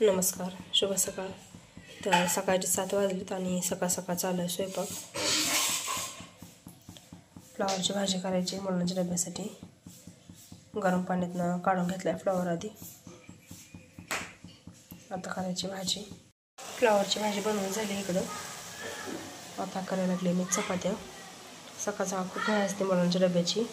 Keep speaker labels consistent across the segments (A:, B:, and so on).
A: नमस्कार, शुभ सकाळ. तर सकाळचे 7 वाजलेत आणि सकाळ चालू आहे स्वयंपाक. फ्लावरची भाजी करायची मुलांच्या डब्यासाठी. गरम पाण्यातनं काढून घेतलाय फ्लावर आधी. आता करायची भाजी. फ्लावरची भाजी बनवून झाली इकडं. आता करायला लागले मी चपात्या. सकाळ खूप वेळ असते मुलांच्या डब्याची.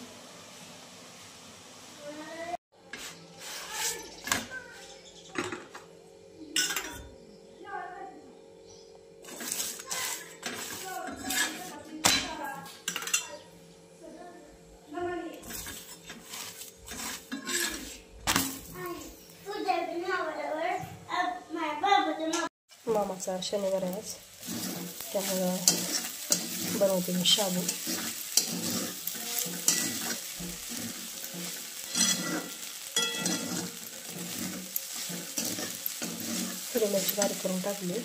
A: मामाचा शनिवार आहे आज, त्यामुळं बनवते मी शाबू. थोडी मिरची बारीक करून टाकली.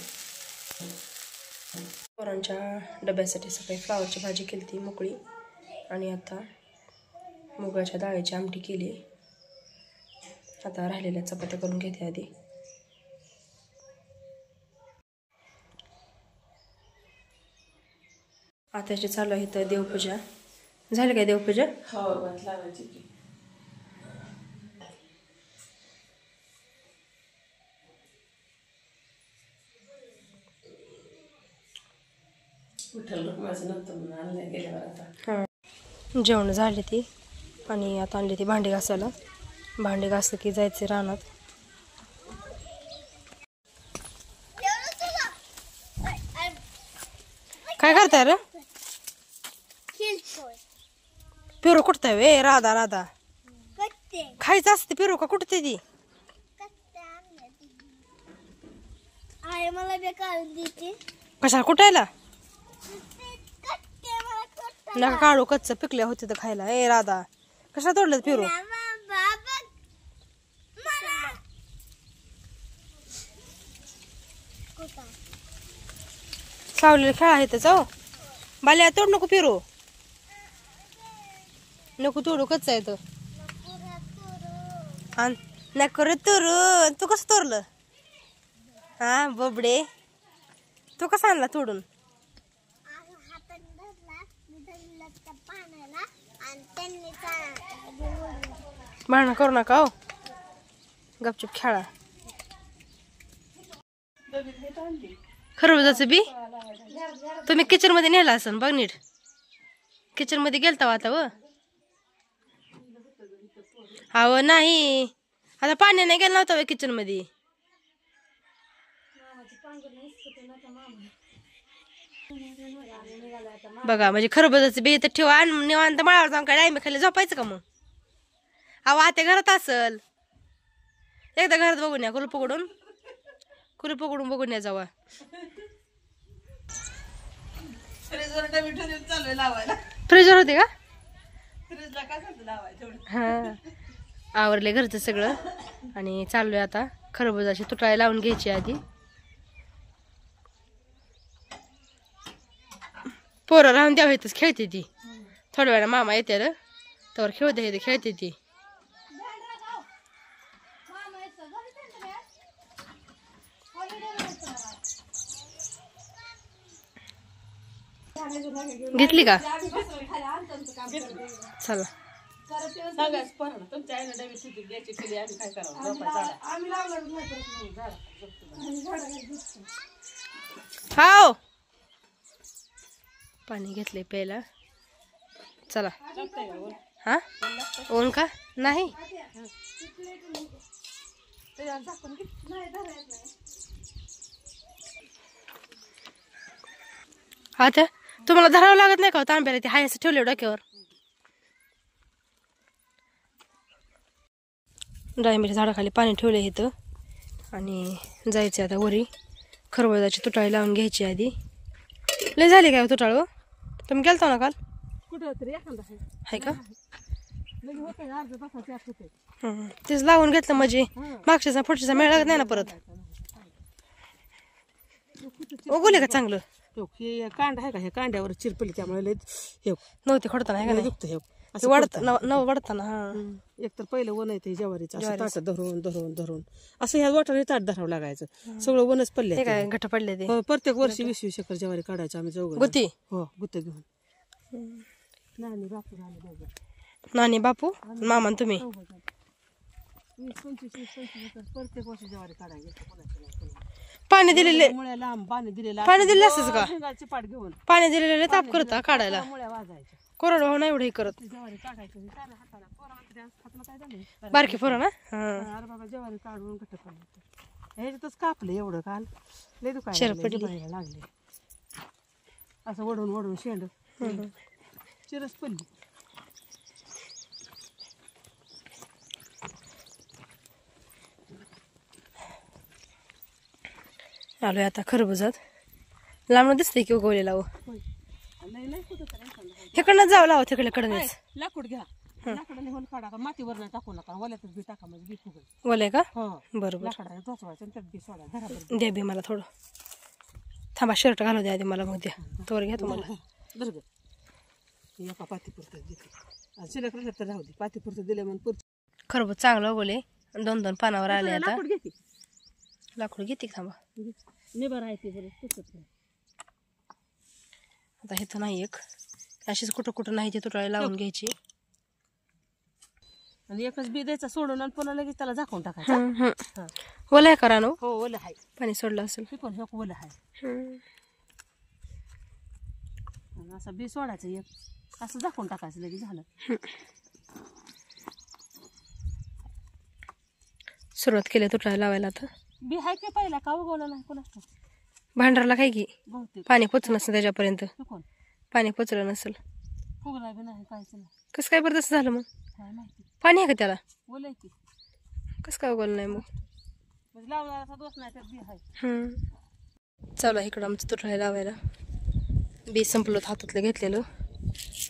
A: पोरांच्या डब्यासाठी सकाळी फ्लावरची भाजी केली ती मोकळी, आणि आता मुगाच्या डाळीची आमटी केली. आता राहिलेल्या चपात्या करून घेते आधी. आताची चालू आहे तर देवपूजा. झाली काय देवपूजा?
B: हो, भात लावायची की. विठ्ठल माझं नव्हतं म्हणून आणलंय गेल्यावर आता.
A: हां, जेवण झाली ती आणि आता आणली ती भांडी घासायला. भांडी घासलं की जायचे रानात. काय करताय रे? पेरू कुठताय वे? राधा राधा खायचं असते पेरू का कुठते ती? कशाला कुठायला? नका काढू, कच्च पिकल्या होते तर खायला. ए राधा, कशाला तोडलं पेरू? सावलेला खेळा आहे त्याचा. बाल्या तोड नको पेरू, नको तोडू, कच्चा आहे तो. नको रे तोरू. तू कसं तोरलं? हा बबडे, तू कसा आणला तोडून? भांडण करू नका हो, गपचूप खेळा. खरबुजाचं बी तुम्ही किचन मध्ये नेला असन बघ नीट. किचन मध्ये गेलता आता व? अहो नाही, आता पाण्याने गेला नव्हता किचन मध्ये. बघा, म्हणजे खरबुजाचं बी तर ठेवा आणि निवांत माळावर जाऊन काय डायमी खाली झोपायचं का मग? अहो आता घरात असल, एकदा घरात बघून या. कुलूप उघडून बघून या जावा. फ्रीजवर होते का? हा, आवरले घरचं सगळं आणि चाललोय आता खरबुजाची तुटाळी लावून घ्यायची आधी. पोरं राहून द्यावं, इथंच खेळते ती. थोड्या वेळा मामा येते र, तर खेळते ती. घेतली का? चला. हाव, पाणी घेतले प्यायला. चला. हा, ऊन का नाही? आता तुम्हाला धरावं लागत नाही का तांब्याला? ते हाय असं ठेवले डोक्यावर. डाळिंबाच्या झाडाखाली पाणी ठेवले इथं आणि जायचं आता वरी. खरबुजाची तुटाळी लावून घ्यायची आधी. लय झाली काय तुटाळ? तुम्ही गेलता ना काल? आहे का? तेच लावून घेतलं म्हणजे मागच्याचा पुढच्याचा मेळ लागत नाही ना परत. उगवले का चांगलं?
B: कांदा आहे का, ह्या कांड्यावर चिरपली त्यामुळे नव्हते
A: खडता नाही का?
C: असं
A: नव वाढताना हा
C: एक तर पहिलं वन येते ज्वारीचं असं ताट धरून धरून धरून असं ह्या वाटाने ताट धरावं लागायचं सगळं वनच पडले
A: हे काय घट पडले ते
C: हो प्रत्येक वर्षी 20-20 एकर ज्वारी काढायचं आम्ही चौघं
A: गुत्ती
C: हो गुत्त घेऊन नानी बापू आले दोघं
A: नानी बापू मामा आणि तुम्ही
C: 20-25 एकर प्रत्येक वर्षी ज्वारी काढायची
A: पाणी दिलेले
C: मुळ्या लांब पाणी दिलेलं
A: पाणी दिले असंच का
C: शेंगाची पाट घेऊन
A: पाणी दिलेले ताप करता काढायला
C: मुळ्या वाजायच्या
A: कोरडवाहू नाही एवढं हे करत
C: ज्वारी काढायचं साऱ्या हाताला हाताला काय झालं
A: बारकी पोरं ना
C: अरे बाबा ज्वारी काढून घट्ट पडलं ह्याच्यातच कापलं एवढं काल लय
A: शेर
C: दुखायला
A: पडली.
C: लागले असं वडून वडून शेंड चिरस पडली
A: आलोय आता खरबुजात लांब दिसतंय की उगवलेला तिकडनं जावं लावा तिकडे कडनेच
C: लाकूड घ्या लाकडाने होल काढा मातीवर नाही टाकू नका वल्यातच बी टाका म्हणजे बी फुगल
A: बोलाय का
C: हो
A: बरोबर
C: लाकडाने टोचवायचं आणि त्यात बी सोडा घराबर
A: द्या बी मला थोडं थांबा शर्ट घालू द्या आधी मला मग द्या तोवर घ्या तुम्हाला
C: बरोबर एका पातीपुरतं देते शिल्लक राहिलं तर राहू दे पातीपुरतं दिले म्हणून
A: खरबूज चांगलं उगवले 2-2 पानावर आले आता
C: लाकूड घेते
A: लाकूड घेते की थांबा
C: निभा राहते बरं तुटत नाही
A: आता हे तर नाही एक अशीच कुठं कुठं नाही ते तुटाळी लावून घ्यायची
C: आणि एकच बी द्यायचा सोडून आणि पुन्हा लगेच त्याला झाकून टाकायचं
A: ओला आहे करा नो
C: हो ओलं आहे
A: पाणी सोडलं असेल
C: पण हे ओलं आहे असं बी सोडायचं एक असं झाकून टाकायचं लगेच झालं
A: सुरुवात केली तुटाळी लावायला आता
C: बी हाय की पहिला का उगवलं नाही कोणाच
A: भांडारला काय की
C: बहुतेक
A: पाणी पोचलं नसेल त्याच्यापर्यंत
C: कोण
A: पाणी पोचलं नसेल
C: फुगला बी नाही काहीच नाही
A: कसं काय बरं तसं झालं मग
C: काय माहिती
A: पाणी आहे का त्याला
C: ओलं की
A: कसं काय उगवलं नाही मग
C: म्हणजे लावणारा दोष नाही त्यात बी आहे
A: चालू आहे इकडं आमचं तुटाळी लावायला बी संपलं हातातलं घेतलेलं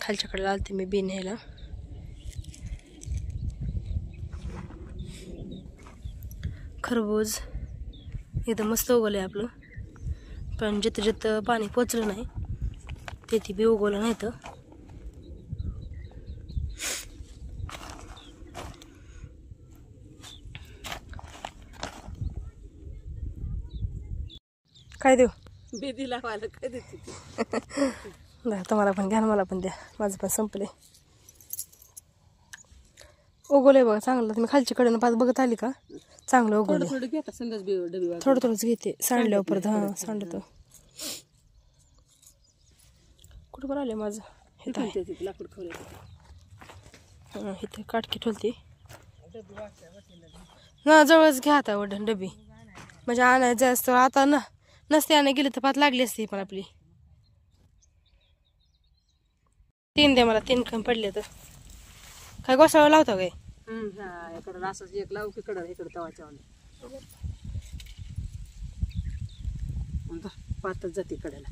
A: खालच्याकडे आलते मी बी न्यायला खरबूज एकदम मस्त उगवलं आहे आपलं पण जिथं जिथं पाणी पोचलं नाही तिथे बी उगवलं नाही तर काय देऊ
C: बेदी लावायला काय देते
A: तुम्हाला पण घ्या मला पण द्या माझं पण संपले उगवलंय बघा चांगलं तुम्ही खालची कडेनं पाच बघत आली का चांगलं उगवलं
C: थोडं घेता संध्याच डबी
A: थोडं थोडंच घेते सांडल्यावर परत हा सांडतो कुठं बरं आले माझं हे
C: लाकूड खवले
A: इथे काटकी ठेवते ना जवळच घ्या आता वडण डबी म्हणजे आणायचं जास्त आता ना नसते आणाय गेली तर पात लागली असती पण आपली 3 द्या मला 3 कमी पडले तर काय गोसाळा लावता काय
C: इकडं असंच एक लावू की इकडं तवाच्या पातच जाते कडेला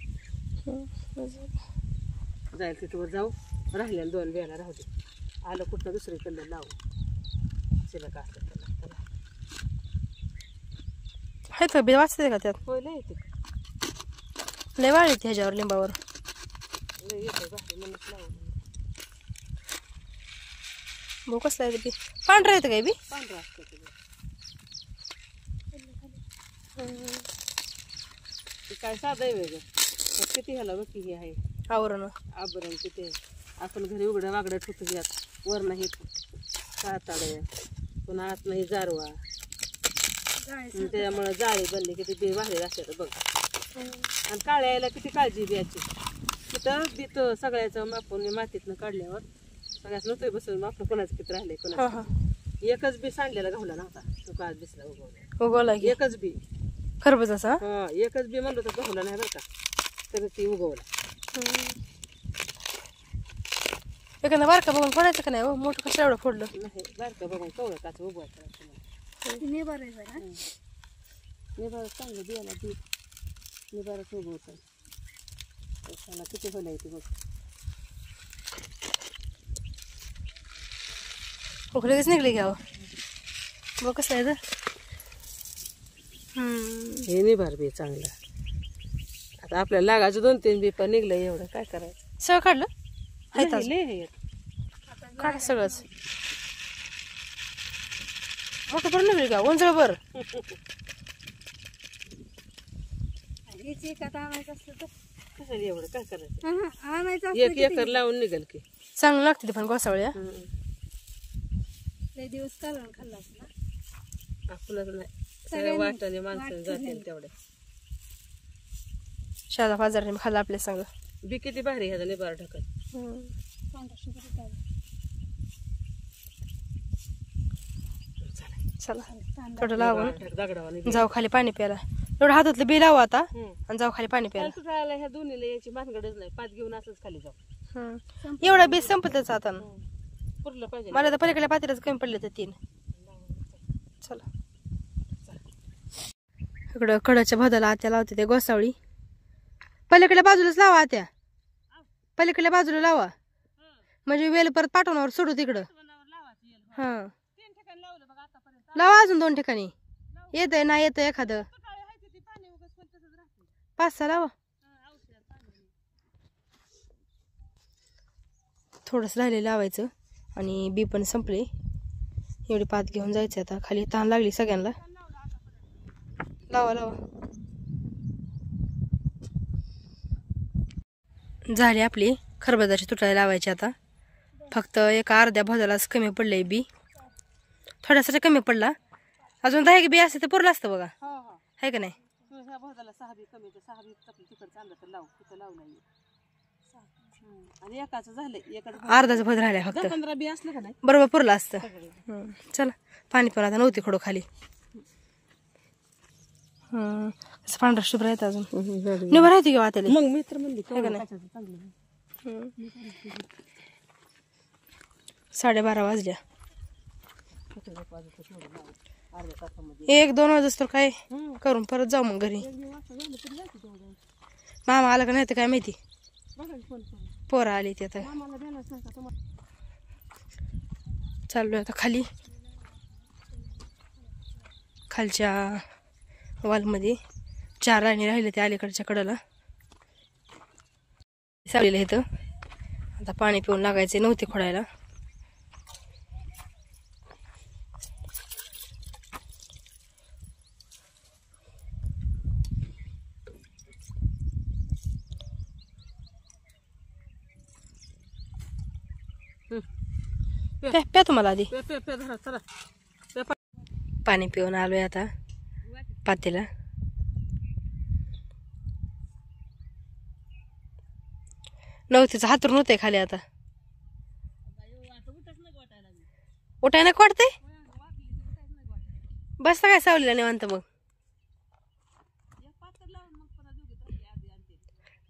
C: जायला तिथवर जाऊ राहिलेला 2 वेळा राहू दे आलं कुठं दुसरीकडलं लावू शिल्लक असलं त्याला
A: आहेत का बी वाचते का त्यात
C: होय लय येते
A: लय वाढ येते ह्याच्यावर लिंबावर
C: लय येते बाकी म्हणूनच लावू
A: भाऊ कसला आहे बी पांढरं येतं काय बी
C: पांढरा असतं ते काय साधं आहे वेगळं किती ह्याला बघ की हे आहे
A: आवरण
C: आभरण किती आपण घरी उघड्या वागड्या ठेवतो यात वर नाही काताडे पुन्हा आत नाही जारवा त्याच्यामुळे जाळी बनली किती बी बाहेर असतात बघ आणि काळ्या यायला किती काळजी बियाची तिथं बीत सगळ्याचं मापून मातीतनं काढल्यावर सगळ्याच नव्हतं बसून आपण कोणाचं किती राहिले कोणाचं एकच बी सांडलेला घावला नव्हता तो काळ दिसला
A: उगवला
C: एकच बी
A: खरबुजाचा
C: हा एकच बी म्हणलं तर घावला नाही बरं का तर ती उगवला
A: एखादा बारका बघून फोडायचं का नाही हो मोठं कसं एवढं फोडलं
C: नाही बारका बघून कवळं काच उगवायचं निबार चांगलं बियाला बी निबारच उगवतं त्याला किती होला येते बघ
A: लगेच निघले घ्यावं बघ कसं आहे तर
C: हे निबार बी चांगलं आता आपल्याला लागायचं 2-3 बी पण निघलं एवढं काय करायचं
A: सगळं काढलं
C: लय
A: काढा सगळंच मोठं बरं निघली का उंजळ बर
C: कशाला एवढं काय करायचं
D: आणायचं
C: एक एकर लावून निघाल की
A: चांगलं लागते ते पण गोसावळ्या
D: लय दिवस कालवण खाल्ला ना
C: आपलंच नाही सगळ्या वाटाने माणसं जातील तेवढ्या
A: शादा बाजाराने खाल्ला आपल्या संग
C: बी किती भारी ह्याचा निबार ढकल
A: चला थोडं लावून
C: दगडावाने
A: जाऊ खाली पाणी प्यायला एवढं हातातलं बी लावू आता आणि जाऊ खाली पाणी प्यायला
C: तुटायला ह्या दोन्हीला याची भानगडच नाही पाच घेऊन असंच खाली जाऊ
A: एवढा बी संपतच आता
C: पुरलं पाहिजे
A: मला तर पलीकडल्या पातीलाच कमी पडले तर 3 चला इकडं कडाच्या भदाला आत्या लावते ते गोसावळी पलीकडल्या बाजूलाच लावा आत्या पलीकडल्या बाजूला लावा म्हणजे वेल परत पाठवण्यावर सोडू तिकडं हा लावा अजून 2 ठिकाणी येतंय ना येतंय एखादं 5-6 लावा थोडंसं राहिले लावायचं आणि बी पण संपले एवढी पात घेऊन जायचं आता खाली तहान लागली सगळ्यांना लावा लावा झाली आपली खरबुजाची तुटायला लावायची आता फक्त एका अर्ध्या भोजालाच कमी पडलंय बी थोड्यासाठी कमी पडला अजून 10 बी असते तर पुरलं असतं बघा आहे का नाही
C: ह्या भोजाला 6 बी कमी तर 6 बी तिकडचं आणलं तर लाव तिथं लावू नाही आणि एकाचं झालंय
A: अर्धाच भोज राहिलाय फक्त
C: 15 बी असलं का नाही
A: बरोबर पुरलं असतं चला पाणी पण आता नव्हती खडो खाली पांढरा शुभ्र आहेत अजून निभा राहते किंवा आता
C: मग मित्र म्हणली
A: का नाही
C: चांगलं
A: 12:30 वाजल्या 1-2 वाजता तर काय करून परत जाऊ मग घरी मामा आला का नाही तर काय माहिती पोरं आली ती आता चाललोय आता खाली खालच्या वॉलमध्ये 4 लाईनी राहिले ते अलीकडच्या कडेला सावलीला इथं आता पाणी पिऊन लागायचे नव्हते खोडायला प्या तुम्हाला आधी पाणी पिऊन आलोय आता पातेला नव्हतीच हातरून होते खाली आता उठाय ना वाटतंय बस काय सावलीला निवांत मग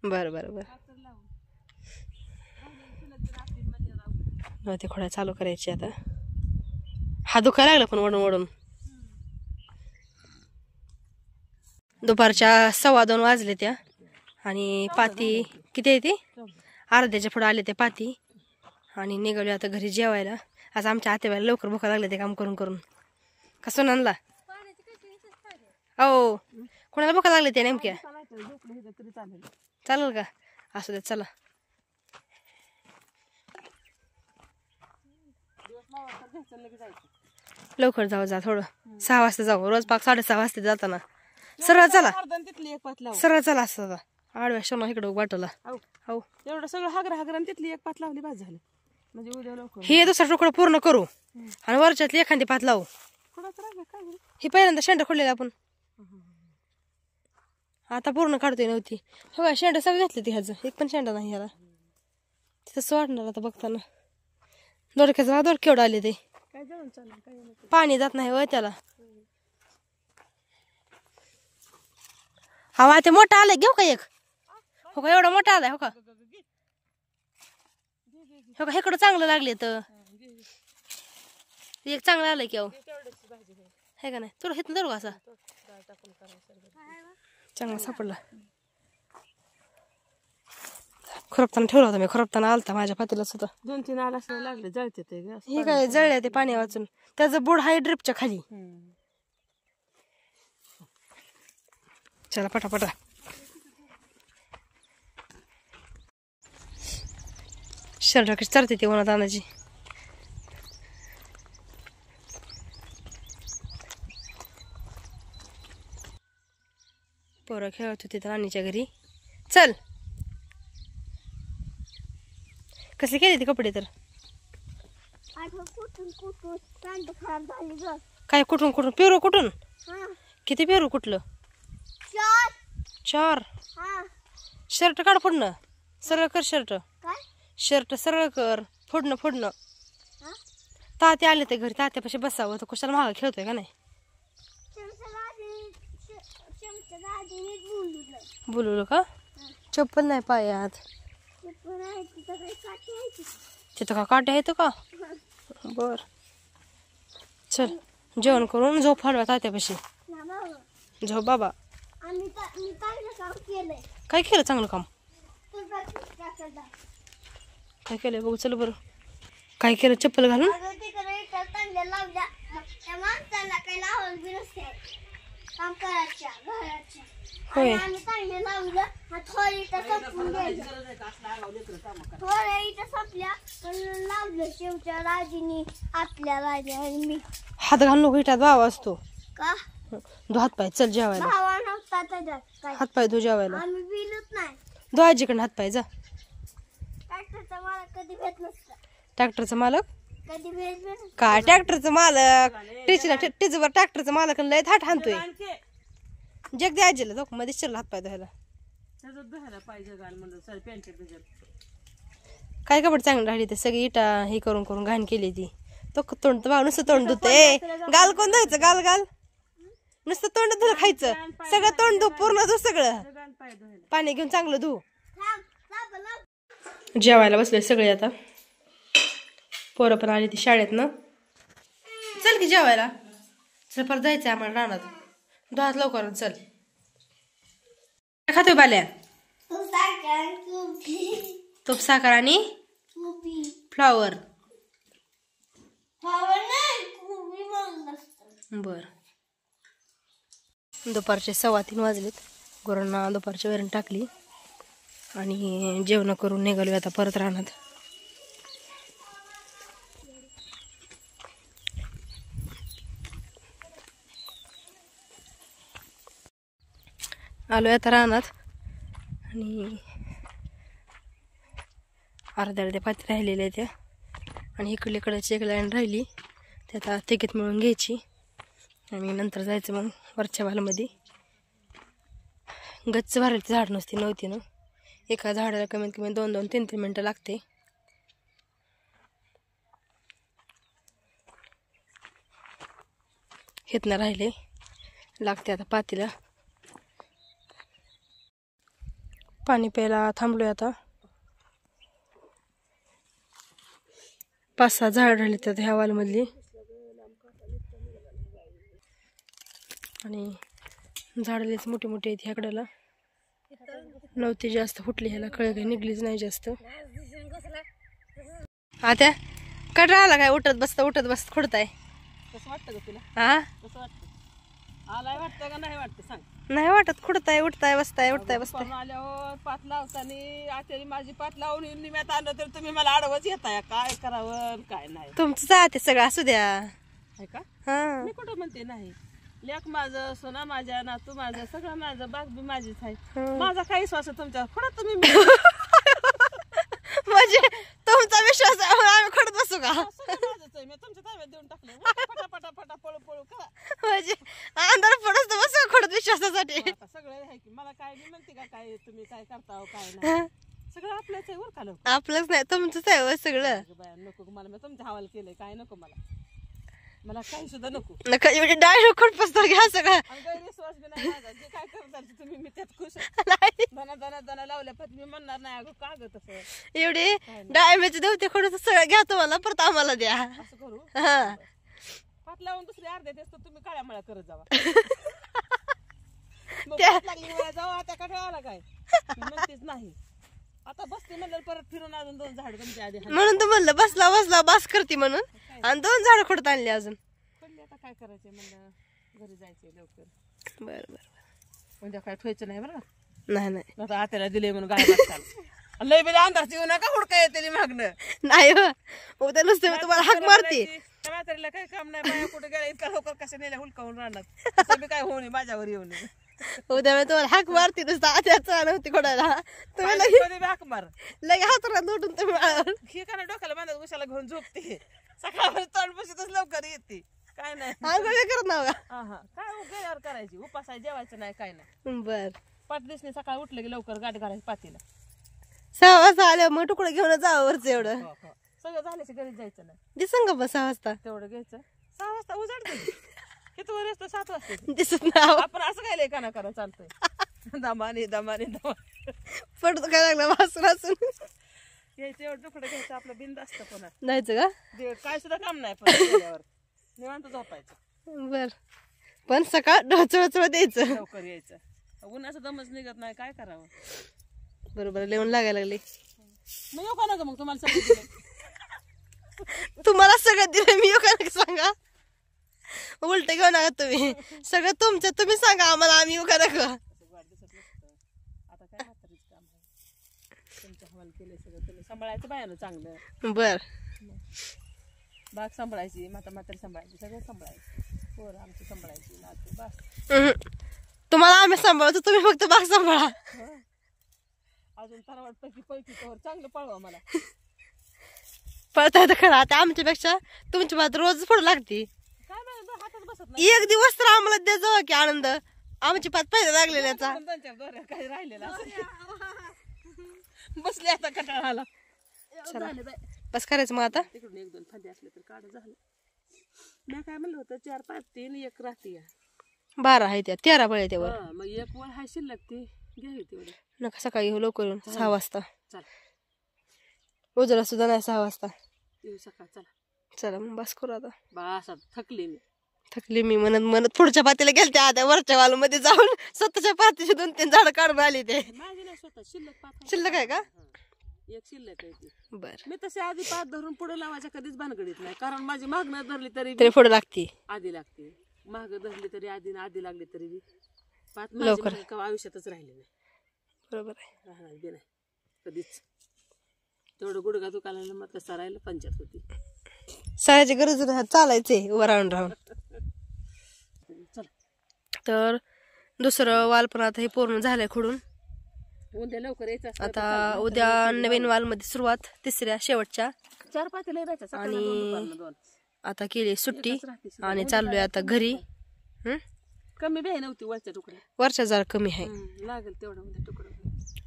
A: बर बर बर नव्हते खोड्या चालू करायची आता हा दुखायला लागला पण ओढून ओढून दुपारच्या 2:15 वाजले त्या आणि पाती किती आहे ती अर्ध्याच्या पुढे आले ते पाती आणि निघाले आता घरी जेवायला आज आमच्या आत्याबाईला लवकर भुका लागले ते काम करून करून कसं आणला हो कोणाला भुका लागले ते नेमक्या चालेल का असू दे चला लवकर जाऊ जा थोडं 6 वाजता जाऊ रोज पाक 6:30 वाजता जाताना सरळ चला
C: तिथली एक पात लाव
A: सरळ चला असं आडव्या शोना इकडं वाटला हो
C: एवढं सगळं हागरा तिथली एक पात लावली बस झालं म्हणजे उद्या लवकर
A: हे दुसरा तुकडा पूर्ण करू आणि वरच्यातली एखादी पात लावू ही पहिल्यांदा शेंडा खोडलेला आपण आता पूर्ण काढतोय नव्हती हो शेंडा सगळं घेतले ती ह्याचं एक पण शेंडा नाही ह्याला तसं वाटणार आता बघताना दोडक्याचा दोड केवढं आले ते पाणी जात नाही त्याला हा ते मोठा आलाय घेऊ का एक हो का एवढा मोठा आलाय हो का इकडं चांगलं लागले तर एक चांगलं आलंय की आहे का नाही तुला हित धरू का असा चांगला सापडला खरपताना ठेवला होता मी खरपताना आलता माझ्या पातीलाच होता
C: 2-3 आला लागले जळते ते
A: हे काय जळले ते पाणी वाचून त्याचं बुड हाय ड्रिपच्या खाली चला पटापटा शर्ट कशी चरते ती उन्हात आणायची पोरं खेळत होती तर नानीच्या घरी. चल कसे केले ते कपडे तर काय कुठून कुठून पेरू कुठून किती पेरू कुठलं 4 शर्ट काढ फोडणं सरळ कर शर्ट सरळ कर फोडणं तात्या आले ते घरी तात्यापाशी बसावं तर कशाला महाग खेळतोय का नाही बोलवलं का चप्पल नाही पायात तिथं का काटे आहेत का बर चल जेवण करून झोप हलवा तात्यापाशी झोप बाबा काय केलं चांगलं काम काय केलं बघू चल बरं काय केलं चप्पल घालून होय हात घालून नको इटात भाव असतो धो हात पाय चल जेवायला हात पाय धो जेवायला धो आजीकडे हात पाय जा ट्रॅक्टरचा मालक काय ट्रॅक्टरचा मालक टिचवर ट्रॅक्टरचा मालक लय थाट हाणतोय जग दे आजीला जाऊ मध्ये शिरला हात पाय धुवायला काय कपडे चांगलं राहिली ते सगळी इटा हे करून करून घाण केली ती तो तोंड भाऊ नुसतं तोंड धुते गाल कोण धुवायचं गाल नुसतं तोंड धुलं खायचं सगळं तोंड धु पूर्ण धु सगळं पाणी घेऊन चांगलं धु जेवायला बसले सगळे आता पोरं पण आली ती शाळेतनं चल की जेवायला चल परत जायचंय आम्हाला रानात धुवात लवकर चल काय खातोय बाल्या तूप साखर आणि फ्लावर बर दुपारचे 3:15 वाजलेत गुरांना दुपारची वरण टाकली आणि जेवण करून निघालो आता परत रानात आलोय आता रानात आणि अर्ध्या पाती राहिलेल्या त्या आणि इकडची एक लाईन राहिली ते आता तिकीट मिळून घ्यायची आणि नंतर जायचं मग वरच्या वालामध्ये गच्च भरायची झाड नव्हती ना एका झाडाला कमीत कमी 2-3 मिनटं लागते हेतना राहिले लागते आता पातीला पाणी प्यायला थांबलोय आता 5-6 झाड राहिली तर ह्या वालमधली आणि झाडलेच मोठी मोठी आहेत ह्याकडेला नव्हती जास्त फुटली ह्याला कळ काही निघलीच नाही जास्त आता कट राहिला काय उठत बसत खुडताय
C: कसं वाटतं का तुला
A: हा
C: कसं वाटतं आलाय वाटतं का नाही वाटतं सांग
A: नाही वाटत खुडताय उठताय बसताय
C: आल्यावर पात लावताना आचारी माझी पात लावून निम्यात आलं तर तुम्ही मला आडवच येताय काय करावं काय नाही
A: तुमचं जाते सगळं असू द्या
C: आहे का
A: हा
C: मी कुठं म्हणते नाही लेक माझं सोना माझ्या नातू माझं सगळं माझं बाग बी माझीच आहे माझा काही विश्वास तुमच्या खुडत तुम्ही
A: म्हणजे तुमचा विश्वास आम्ही खडत बसू का
C: माझंच आहे मी तुमच्या ताब्यात देऊन टाकले फटा पळू करा
A: म्हणजे अंधार पडत बसू खडत विश्वासासाठी
C: आता सगळं आहे की मला काय मी म्हणते का काय तुम्ही काय करता काय नाही सगळं आपलंच आहे वर खालं
A: आपलंच नाही तुमचंच आहे हो सगळं
C: नको मला मी तुमच्या हवाल केलंय काय नको मला काही सुद्धा नको
A: नका एवढी डाळ खड पसतो घ्या सगळं
C: गैरविश्वास बी नाही माझा जे काय करता तुम्ही मी त्यात खुश दना लावल्या पण मी म्हणणार नाही अगं का ग तसं
A: एवढी डाळिंबाची देवते खडून सगळं घ्या तुम्हाला परत आम्हाला द्या
C: असं करू
A: हा
C: पात लावून दुसरी अर्ध्या तेच तर तुम्ही काळ्या मळ्या करत जावा लागली मला जावा त्या कठळाला काय म्हणतेच नाही आता बसते म्हणलं परत फिरून अजून 2 झाड तुमच्या आधी
A: म्हणून तर म्हणलं बसला बस करते म्हणून आणि 2 झाड खोडत आणली अजून
C: पडली आता काय करायचे म्हणलं घरी जायचे लवकर
A: बर
C: म्हणजे काय ठेवायचं नाही बरं
A: नाही
C: आता आत्याला दिले म्हणून गाय बसताल लय बेला अंधारची येऊ नका हुडका येते मागणं
A: नाही हो उद्या नुसतं मी तुम्हाला हाक मारते
C: म्हातारीला काही काम नाही बाया कुठे गेला इतका लवकर कशा नेल्या हुलकावून राहणार काय होणे माझ्यावर येऊन
A: उद्या मी तुम्हाला हाक मारते नुसतं आत्याचा नव्हती कोणाला तुम्ही
C: कधी बी हाक मार
A: लगे हातरात उठून तुम्ही माळावर.
C: हे का नाही डोक्याला बांधत उशाला घेऊन झोपते सकाळवर तोंड बसतच लवकर येते काय नाही
A: आंघोळ करत नाव
C: हा हा काय गेल्यावर करायची उपास आहे जेवायचं नाही काय नाही
A: का बर
C: पाच दिवशी सकाळी उठलं की लवकर गाठ घालायची पातीला
A: 6 वाजता आल्यावर मग तुकडं घेऊन जावं वरच एवढं
C: सगळं झाल्याच्या घरी जायचं नाही
A: दिसन का मग 6 वाजता
C: तेवढं घ्यायचं 6 वाजता उजाडते किती वर असतं 7 वाजता येते.
A: दिसत नाव
C: आपण असं काय लय काना करा चालतंय दमाने दमाने दमाने
A: पडतो काय लागला वासून वासून
C: घ्यायचं एवढं तुकडं घ्यायचं आपलं बिंद असतं पुन्हा
A: जायचं का
C: काय सुद्धा काम नाही पण गेल्यावर निवांत झोपायचं
A: बर पण सकाळ चळचळ द्यायचं
C: लवकर यायचं उन्हाचं दमच निघत नाही काय करावं
A: बरोबर लिहून लागायला लागले
C: मग येऊ का ना मग तुम्हाला सगळं दिलंय.
A: तुम्हाला सगळं दिलं मी येऊ का नका सांगा उलट घेऊ नका तुम्ही सगळं तुमचं तुम्ही सांगा आम्हाला आम्ही येऊ का नका
C: वाढदिवसात नसतं आता काय म्हातारीच काम आहे तुमच्या हवाल केलंय सगळं तुम्ही सांभाळायचं बायानं चांगलं
A: बर
C: बाग सांभाळायची म्हातारी सांभाळायची सगळं सांभाळायचं पोरं आमची सांभाळायची नातू बस
A: तुम्हाला आम्ही सांभाळतो तुम्ही फक्त बाग सांभाळा
C: अजून तरवाट पैकी पैकी तर चांगलं पळवा मला
A: पळता येतं खरं आता आमच्यापेक्षा तुमची बात रोज पुढे लागते
C: काय माहिती हातात बसत नाही
A: एक दिवस तर आम्हाला द्यायचं की आनंद आमची पात पहिला लागलेल्याचा
C: त्यांच्या दोऱ्या काही राहिलेला बसले आता कटाळाला झालं बाय.
A: बस करायचं मग आता
C: तिकडून 1-2 फांदे असले तर काढ झालं मी काय म्हणलं होतं 4, 5, 3 1 राहते
A: 12 आहे त्या 13 बळ त्यावर
C: हा, मग एक वळ हाय शिल्लक ती घ्यावी तेवढी
A: नका सकाळी येऊ लवकर येऊन 6 वाजता
C: चल
A: उजरा सुद्धा नाही 6 वाजता
C: येऊ सकाळ चला
A: चला मग बस करू आता
C: बस आता थकली मी
A: थकली मी म्हणत पुढच्या पातीला गेलते आता वरच्या वाल मध्ये जाऊन स्वतःच्या पातीचे 2-3 झाड काढून आली ते
C: माझी नाही स्वतः शिल्लक 5
A: शिल्लक आहे का
C: एक शिल्लक आहे ती
A: बर
C: मी तशी आधी 5 धरून पुढे लावायच्या कधीच भानगडीत नाही कारण माझी मागणं धरली तरी
A: तरी पुढे लागते
C: आधी लागते माग धरली तरी आधी लागली तरी बी 5
A: लवकर.
C: माझी आयुष्यातच राहिले नाही
A: बरोबर आहे
C: राहणार बी नाही कधीच तेवढं गुडघा दुखायला मग सरायला पंचायत होती
A: सरायची गरज नाही चालायचंय उभं राहून राहून
C: चला
A: तर दुसरं वाल पण आता हे पूर्ण झालंय खुडून
C: उद्या लवकर यायचं असतं
A: आता उद्या नवीन वाल मध्ये सुरुवात तिसऱ्या शेवटच्या
C: 4 पातेले राहायचं सकाळी
A: आणि
C: 2
A: आता केली सुट्टी आणि चाललोय आता घरी
C: कमी बी आहे नव्हती वरच्या तुकड्या
A: वरच्या जरा कमी आहे
C: लागेल तेवढं उद्या तुकडं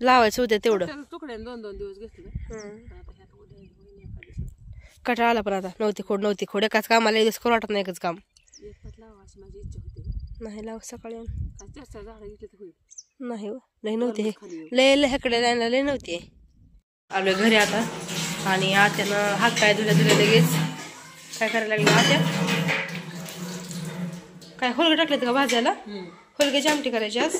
A: लावायचं उद्या तेवढं
C: तुकड्याने 2-2 दिवस घेतलं आता ह्यात उद्या होईन एका दिवसात.
A: कटाळा आला पण आता नव्हती खोड एकाच कामाला एक दिवस करू वाटत नाही एकच काम
C: एक पात लावा अशी माझी इच्छा होती
A: नाही लाव सकाळी येऊन.
C: काय 4 झाडं घेतली तर होईल
A: नाही हो लय नव्हते लय ह्याकडे लाईनला लय नव्हते आलोय घरी आता आणि आत्यानं हात पाय धुल्या लगेच काय करायला लागलं आत्या काय होलगे टाकलेत का भाजायला होलग्याची आमटी करायची आज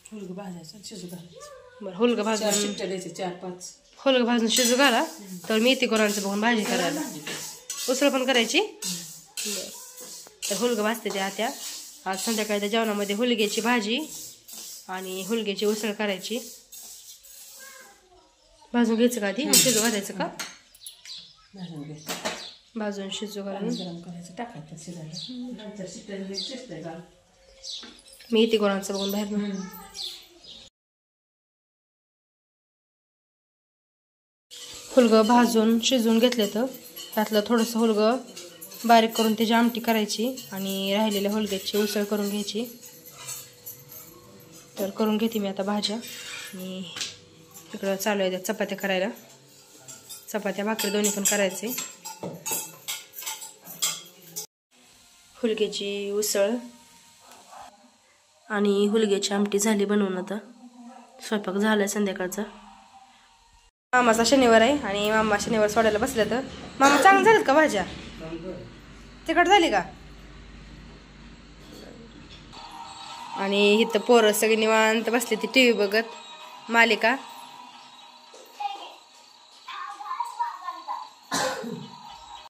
C: फुलगं भाजायचं शिजू घालायचं
A: बरं होलगं भाजून
C: शिट्ट्या द्यायचे 4-5
A: होलगं भाजून शिजू घाला तर मेथी कोणाचं बघून भाजी करायला उसळ पण करायची बरं तर होलगं भाजते ते आत्या आज संध्याकाळी त्या जेवणामध्ये हुलग्याची भाजी आणि हुलग्याची उसळ करायची भाजून घ्यायचं का आधी मग शिजू घालायचं का
C: भाजून घ्यायचं
A: भाजून शिजू घालून
C: गरम करायचं टाकायचं शिजायला नंतर शिट्ट्या शिजतंय का
A: मी येते कोणाचं बघून बाहेर हुलगं भाजून शिजवून घेतलं तर त्यातलं थोडंसं हुलगं बारीक करून त्याची आमटी करायची आणि राहिलेल्या हुलग्याची उसळ करून घ्यायची तर करून घेते मी आता भाज्या आणि इकडं चालू आहे त्या चपात्या करायला चपात्या भाकरी दोन्ही पण करायचे हुलग्याची उसळ आणि हुलग्याची आमटी झाली बनवून आता स्वयंपाक झालाय संध्याकाळचा मामाचा शनिवार आहे आणि मामा शनिवार सोडायला बसल्या तर मामा चांगलं झालं का भाज्या तिखट झाली का आणि इथं पोरं सगळी निवांत बसली ती टी व्ही बघत मालिका